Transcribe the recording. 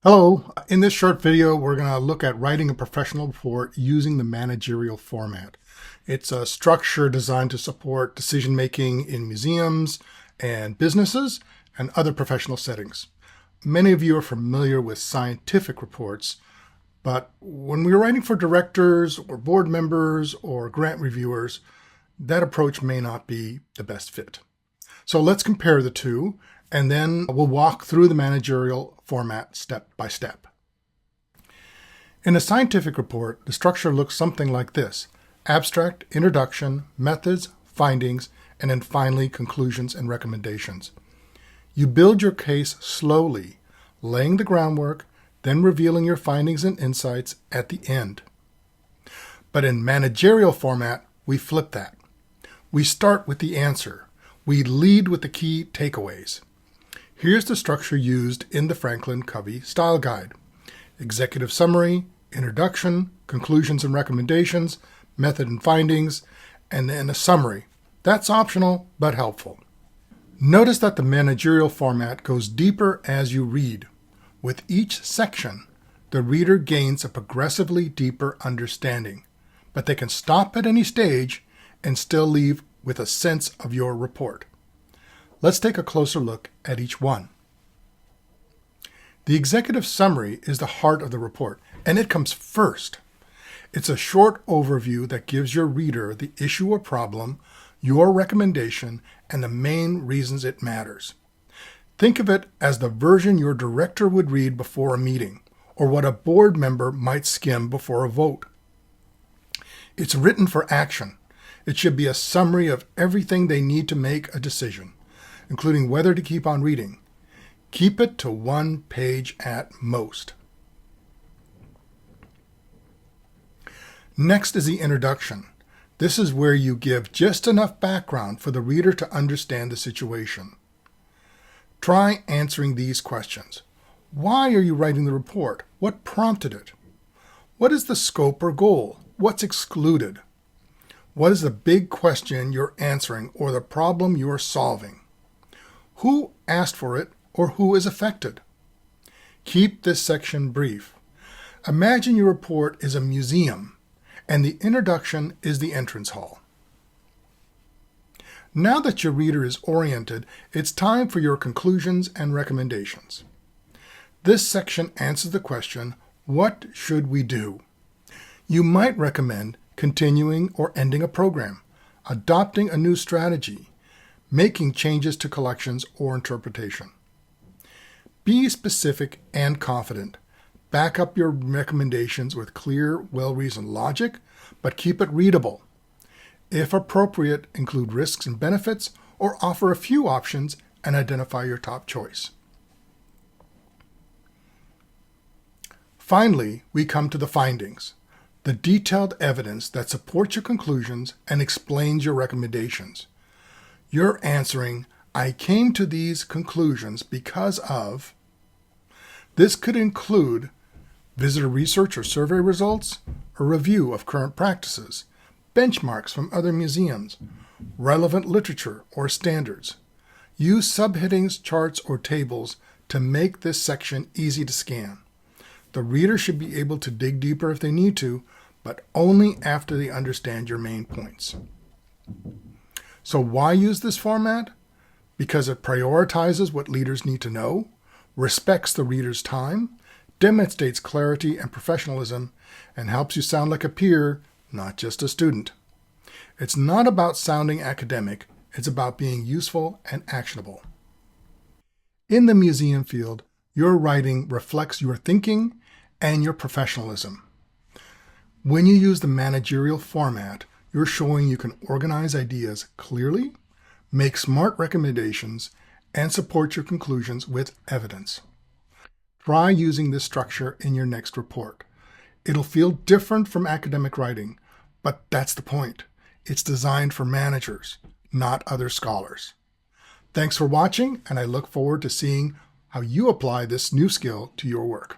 Hello, in this short video we're going to look at writing a professional report using the managerial format. It's a structure designed to support decision making in museums and businesses and other professional settings. Many of you are familiar with scientific reports, but when we're writing for directors or board members or grant reviewers, that approach may not be the best fit. So let's compare the two, and then we'll walk through the managerial format step by step. In a scientific report, the structure looks something like this: abstract, introduction, methods, findings, and then finally conclusions and recommendations. You build your case slowly, laying the groundwork, then revealing your findings and insights at the end. But in managerial format, we flip that. We start with the answer. We lead with the key takeaways. Here's the structure used in the Franklin Covey Style Guide: executive summary, introduction, conclusions and recommendations, method and findings, and then a summary. That's optional, but helpful. Notice that the managerial format goes deeper as you read. With each section, the reader gains a progressively deeper understanding, but they can stop at any stage and still leave with a sense of your report. Let's take a closer look at each one. The executive summary is the heart of the report, and it comes first. It's a short overview that gives your reader the issue or problem, your recommendation, and the main reasons it matters. Think of it as the version your director would read before a meeting, or what a board member might skim before a vote. It's written for action. It should be a summary of everything they need to make a decision, including whether to keep on reading. Keep it to 1 page at most. Next is the introduction. This is where you give just enough background for the reader to understand the situation. Try answering these questions. Why are you writing the report? What prompted it? What is the scope or goal? What's excluded? What is the big question you're answering or the problem you're solving? Who asked for it or who is affected? Keep this section brief. Imagine your report is a museum and the introduction is the entrance hall. Now that your reader is oriented, it's time for your conclusions and recommendations. This section answers the question, what should we do? You might recommend continuing or ending a program, adopting a new strategy, making changes to collections or interpretation. Be specific and confident. Back up your recommendations with clear, well-reasoned logic, but keep it readable. If appropriate, include risks and benefits, or offer a few options and identify your top choice. Finally, we come to the findings, the detailed evidence that supports your conclusions and explains your recommendations. You're answering, I came to these conclusions because of. This could include visitor research or survey results, a review of current practices, benchmarks from other museums, relevant literature or standards. Use subheadings, charts, or tables to make this section easy to scan. The reader should be able to dig deeper if they need to, but only after they understand your main points. So why use this format? Because it prioritizes what leaders need to know, respects the reader's time, demonstrates clarity and professionalism, and helps you sound like a peer, not just a student. It's not about sounding academic, it's about being useful and actionable. In the museum field, your writing reflects your thinking and your professionalism. When you use the managerial format, you're showing you can organize ideas clearly, make smart recommendations, and support your conclusions with evidence. Try using this structure in your next report. It'll feel different from academic writing, but that's the point. It's designed for managers, not other scholars. Thanks for watching, and I look forward to seeing how you apply this new skill to your work.